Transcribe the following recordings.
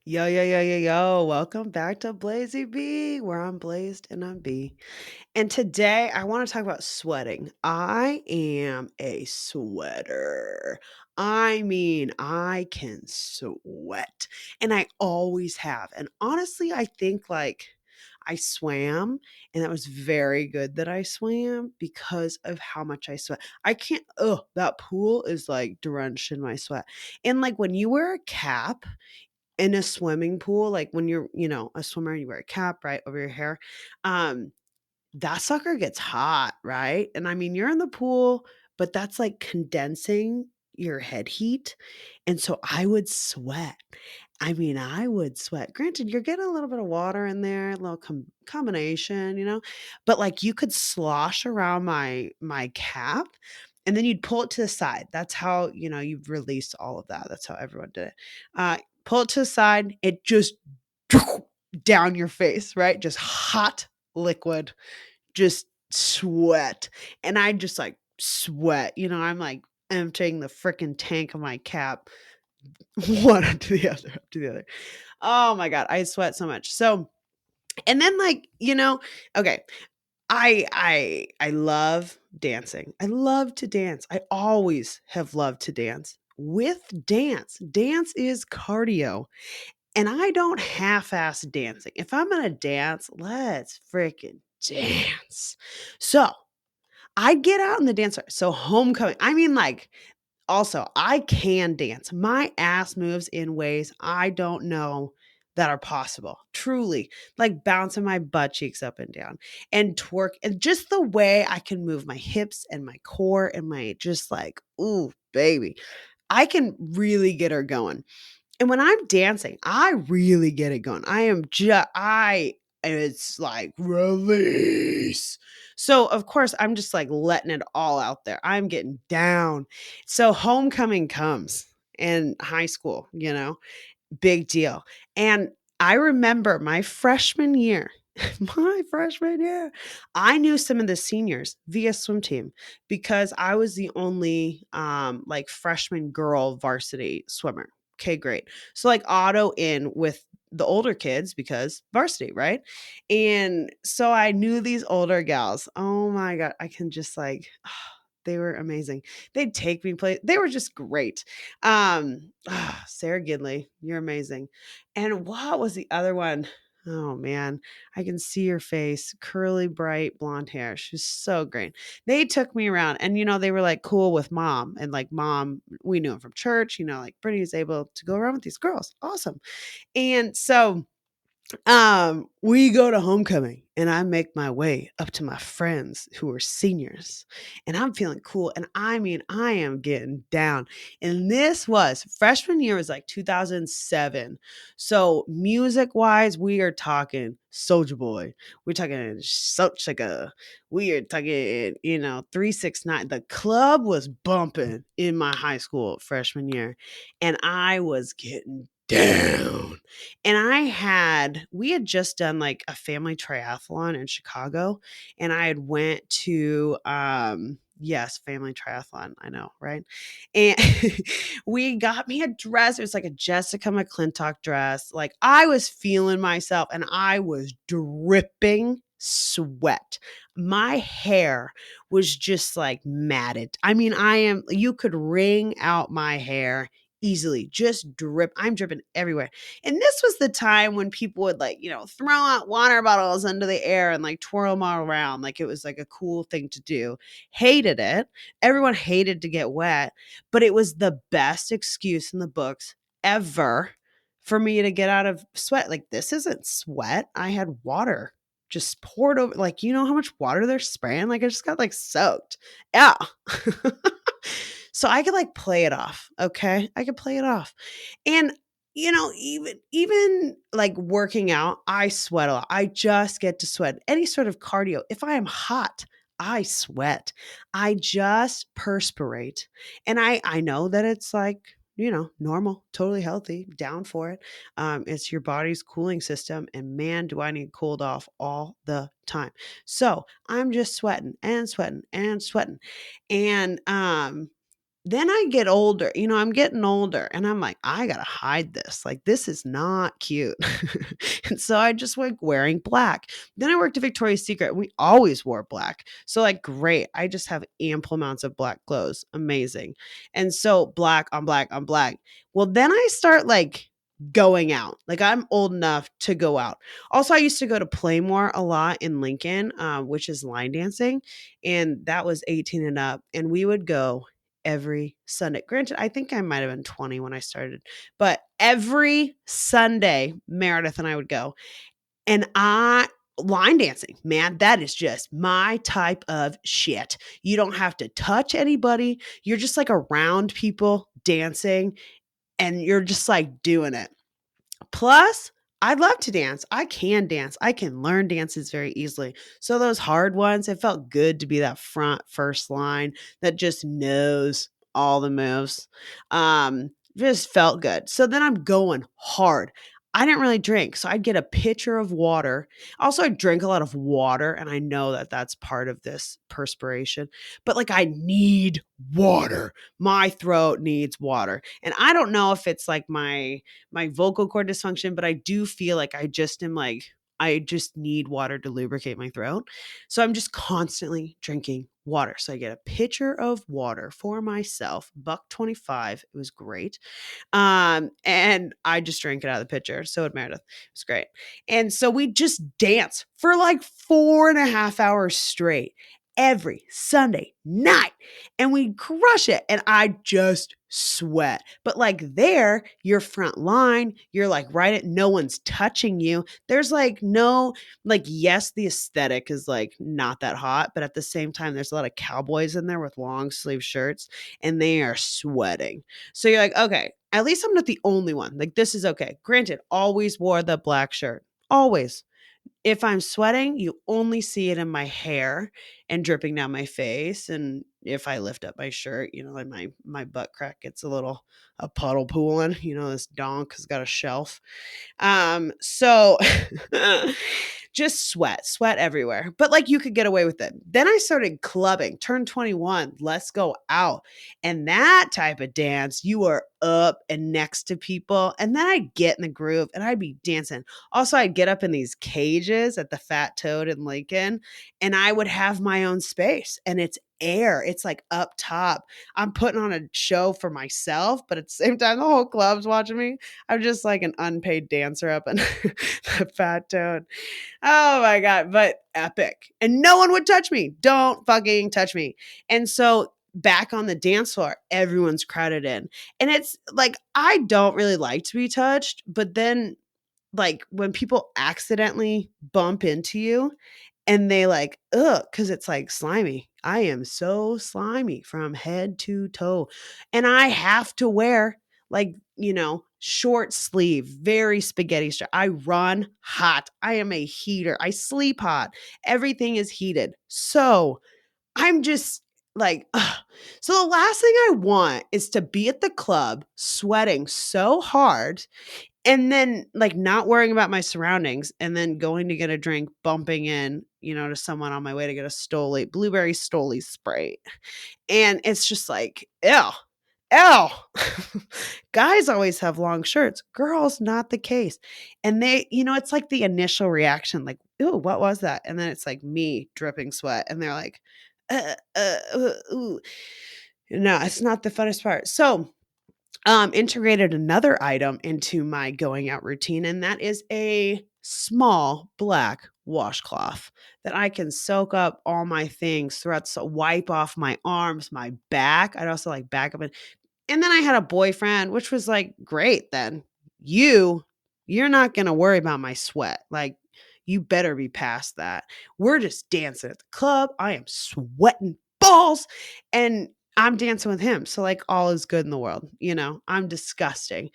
Yo, yo, yo, yo, yo. Welcome back to Blazy B, where I'm blazed and I'm B. And today I want to talk about sweating. I am a sweater. I mean, I can sweat, and I always have. And honestly, I think I swam, and that was very good that I swam because of how much I sweat. I can't, that pool is like drenched in my sweat. And like when you wear a cap, in a swimming pool, like when you're, a swimmer and you wear a cap, right, over your hair, um, that sucker gets hot, right? And I mean, you're in the pool, but that's like condensing your head heat. And so I would sweat. I mean, I would sweat. Granted, you're getting a little bit of water in there, a little combination, but like you could slosh around my cap and then you'd pull it to the side. That's how, you've released all of that. That's how everyone did it. Pull it to the side, it just down your face, right? Just hot liquid, just sweat. And I just like sweat, I'm like emptying the freaking tank of my cap one after the other after the other. Oh my god, I sweat so much. So, and then like, okay, I love dancing. I love to dance. I always have loved to dance. With dance, dance is cardio. And I don't half-ass dancing. If I'm gonna dance, let's freaking dance. So I get out in the dance floor. So homecoming, I mean, like, also, I can dance. My ass moves in ways I don't know that are possible. Truly, like bouncing my butt cheeks up and down and twerk, and just the way I can move my hips and my core and my just like, ooh, baby. I can really get her going. And when I'm dancing, I really get it going. It's like release. So, of course, I'm just like letting it all out there. I'm getting down. So, homecoming comes in high school, big deal. And I remember my freshman year, my freshman year, I knew some of the seniors via swim team because I was the only like freshman girl varsity swimmer. Okay, great. So like auto in with the older kids because varsity, right? And so I knew these older gals. Oh my god, I can just like they were amazing. They'd take me play. They were just great. Sarah Gidley, you're amazing. And what was the other one? Oh man, I can see your face. Curly, bright blonde hair. She's so great. They took me around and they were like cool with mom. And like mom, we knew him from church, like Brittany is able to go around with these girls. Awesome. And so we go to homecoming and I make my way up to my friends who are seniors and I'm feeling cool. And I mean, I am getting down. And this was freshman year was like 2007. So music wise, we are talking Soldier Boy. We're talking Sochika. We are talking, 369. The club was bumping in my high school freshman year. And I was getting down. And we had just done like a family triathlon in Chicago and I had went to yes, family triathlon, I know, right? And we got me a dress. It was like a Jessica McClintock dress. Like I was feeling myself and I was dripping sweat. My hair was just like matted. I mean, you could wring out my hair easily, just drip. I'm dripping everywhere. And this was the time when people would like, throw out water bottles into the air and like twirl them all around. Like it was like a cool thing to do. Hated it. Everyone hated to get wet, but it was the best excuse in the books ever for me to get out of sweat. Like this isn't sweat. I had water just poured over. Like, you know how much water they're spraying? Like I just got like soaked. Yeah. So I could like play it off. Okay. I could play it off. And even like working out, I sweat a lot. I just get to sweat. Any sort of cardio. If I am hot, I sweat. I just perspirate. And I know that it's like, normal, totally healthy, down for it. It's your body's cooling system. And man, do I need cooled off all the time. So I'm just sweating and sweating and sweating. And then I get older, I'm getting older and I'm like, I gotta hide this. Like, this is not cute. And so I just like wearing black. Then I worked at Victoria's Secret. And we always wore black. So, like, great. I just have ample amounts of black clothes. Amazing. And so black on black on black. Well, then I start like going out. Like, I'm old enough to go out. Also, I used to go to Playmore a lot in Lincoln, which is line dancing. And that was 18 and up. And we would go every Sunday. Granted, I think I might have been 20 when I started, but every Sunday, Meredith and I would go. And line dancing, man, that is just my type of shit. You don't have to touch anybody. You're just like around people dancing and you're just like doing it. Plus, I love to dance. I can dance. I can learn dances very easily. So those hard ones, it felt good to be that front first line that just knows all the moves. Just felt good. So then I'm going hard. I didn't really drink, so I'd get a pitcher of water. Also, I drink a lot of water, and I know that that's part of this perspiration. But like, I need water. My throat needs water, and I don't know if it's like my vocal cord dysfunction, but I do feel like I just am like, I just need water to lubricate my throat. So I'm just constantly drinking water. So I get a pitcher of water for myself, buck 25. It was great. And I just drank it out of the pitcher. So did Meredith. It was great. And so we just dance for like 4.5 hours straight every Sunday night. And we crush it. And I just sweat. But like there, you're front line, you're like right at no one's touching you. There's like no, like, yes, the aesthetic is like not that hot, but at the same time, there's a lot of cowboys in there with long sleeve shirts and they are sweating. So you're like, okay, at least I'm not the only one. Like, this is okay. Granted, always wore the black shirt. Always. If I'm sweating, you only see it in my hair and dripping down my face. And if I lift up my shirt, like my butt crack gets a puddle pooling. This donk has got a shelf. So just sweat everywhere. But like you could get away with it. Then I started clubbing, turned 21, let's go out. And that type of dance, you are up and next to people. And then I'd get in the groove and I'd be dancing. Also, I'd get up in these cages at the Fat Toad in Lincoln and I would have my own space and it's air. It's like up top. I'm putting on a show for myself, but at the same time, the whole club's watching me. I'm just like an unpaid dancer up in the Fat Toad. Oh my God, but epic. And no one would touch me. Don't fucking touch me. And so back on the dance floor, everyone's crowded in. And it's like, I don't really like to be touched, but then like when people accidentally bump into you and they like, ugh, because it's like slimy. I am so slimy from head to toe. And I have to wear like, short sleeve, very spaghetti strap. I run hot. I am a heater. I sleep hot. Everything is heated. So I'm just like, ugh. So the last thing I want is to be at the club sweating so hard and then like not worrying about my surroundings and then going to get a drink, bumping in, to someone on my way to get a blueberry Stoli Sprite. And it's just like, ew, ew. Guys always have long shirts. Girls, not the case. And they, it's like the initial reaction, like, ew, what was that? And then it's like me dripping sweat. And they're like, ooh. No, it's not the funnest part. So integrated another item into my going out routine, and that is a small black washcloth that I can soak up all my things throughout, so wipe off my arms, my back. I'd also like back up and then I had a boyfriend, which was like, great then. You're not gonna worry about my sweat. Like, you better be past that. We're just dancing at the club. I am sweating balls. And I'm dancing with him. So like all is good in the world. I'm disgusting.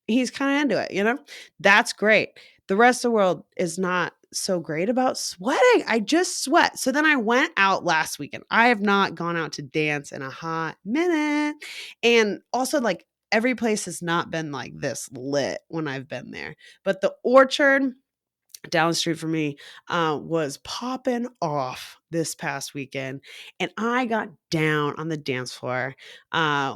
He's kind of into it. That's great. The rest of the world is not so great about sweating. I just sweat. So then I went out last weekend. I have not gone out to dance in a hot minute. And also like every place has not been like this lit when I've been there. But the Orchard, down the street from me was popping off this past weekend, and I got down on the dance floor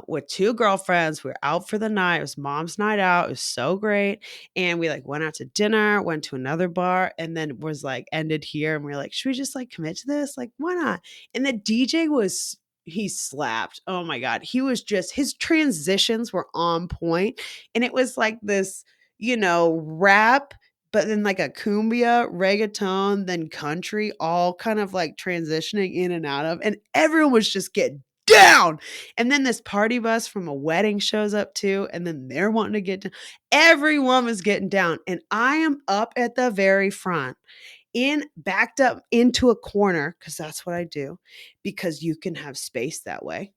with two girlfriends. We were out for the night. It was mom's night out. It was so great, and we like went out to dinner, went to another bar, and then was like ended here. And we were like, should we just like commit to this? Like, why not? And the DJ was. He slapped. Oh my God. He was just, his transitions were on point. And it was like this, rap, but then like a cumbia, reggaeton, then country, all kind of like transitioning in and out of, and everyone was just getting down. And then this party bus from a wedding shows up too, and then they're wanting to get down. Everyone was getting down, and I am up at the very front, in backed up into a corner because that's what I do, because you can have space that way.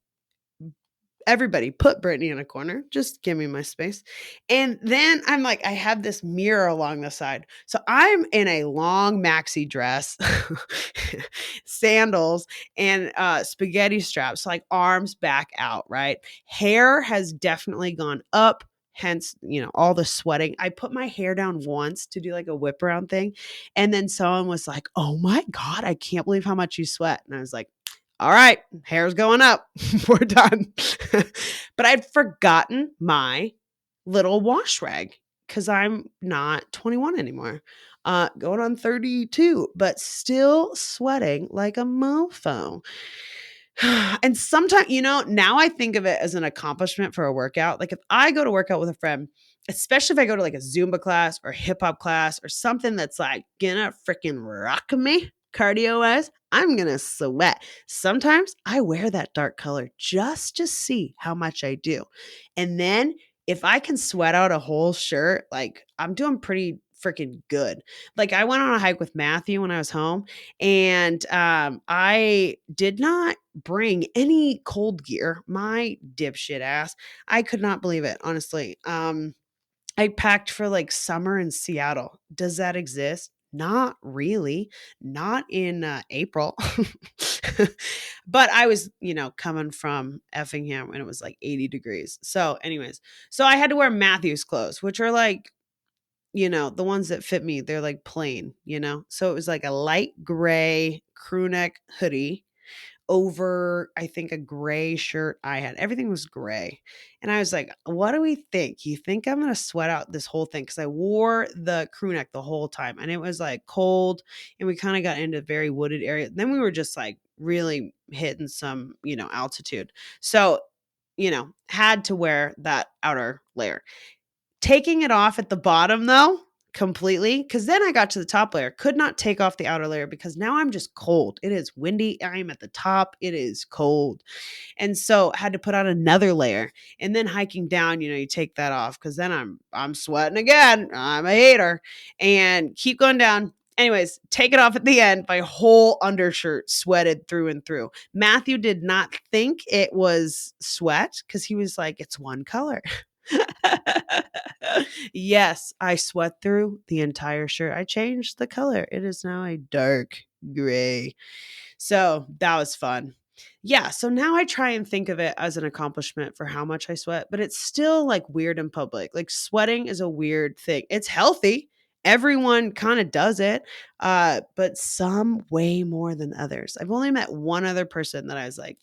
Everybody put Brittany in a corner. Just give me my space. And then I'm like, I have this mirror along the side. So I'm in a long maxi dress, sandals, and spaghetti straps, like arms back out, right? Hair has definitely gone up. Hence, all the sweating. I put my hair down once to do like a whip around thing. And then someone was like, oh my God, I can't believe how much you sweat. And I was like, all right, hair's going up. We're done. But I'd forgotten my little wash rag because I'm not 21 anymore. Going on 32, but still sweating like a mofo. And sometimes, now I think of it as an accomplishment for a workout. Like if I go to work out with a friend, especially if I go to like a Zumba class or hip hop class or something that's like gonna freaking rock me cardio wise, I'm gonna sweat. Sometimes I wear that dark color just to see how much I do. And then if I can sweat out a whole shirt, like I'm doing pretty freaking good. Like I went on a hike with Matthew when I was home, and I did not bring any cold gear. My dipshit ass. I could not believe it, honestly. I packed for like summer in Seattle. Does that exist? Not really. Not in April. But I was, coming from Effingham and it was like 80 degrees. So, anyways, so I had to wear Matthew's clothes, which are like, the ones that fit me. They're like plain. So it was like a light gray crew neck hoodie over, I think, a gray shirt I had. Everything was gray. And I was like, what do we think? You think I'm going to sweat out this whole thing? Because I wore the crew neck the whole time. And it was like cold. And we kind of got into a very wooded area. Then we were just like really hitting some, altitude. So, had to wear that outer layer. Taking it off at the bottom though, completely, because then I got to the top layer, could not take off the outer layer because now I'm just cold. It is windy. I am at the top. It is cold. And so I had to put on another layer. And then hiking down, you take that off because then I'm sweating again. I'm a hater. And keep going down. Anyways, take it off at the end. My whole undershirt sweated through and through. Matthew did not think it was sweat because he was like, it's one color. Yes, I sweat through the entire shirt. I changed the color. It is now a dark gray. So that was fun. Yeah, so now I try and think of it as an accomplishment for how much I sweat, but it's still like weird in public. Like sweating is a weird thing. It's healthy. Everyone kind of does it, but some way more than others. I've only met one other person that I was like,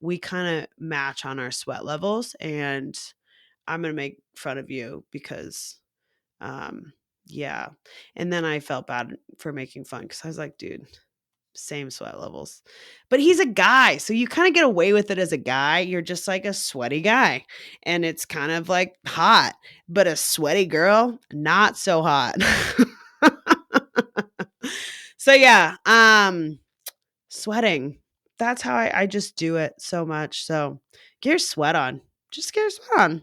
we kind of match on our sweat levels, and I'm going to make fun of you because, yeah. And then I felt bad for making fun because I was like, dude, same sweat levels. But he's a guy. So you kind of get away with it as a guy. You're just like a sweaty guy. And it's kind of like hot. But a sweaty girl, not so hot. So yeah, sweating. That's how I just do it so much. So get your sweat on. Just get your sweat on.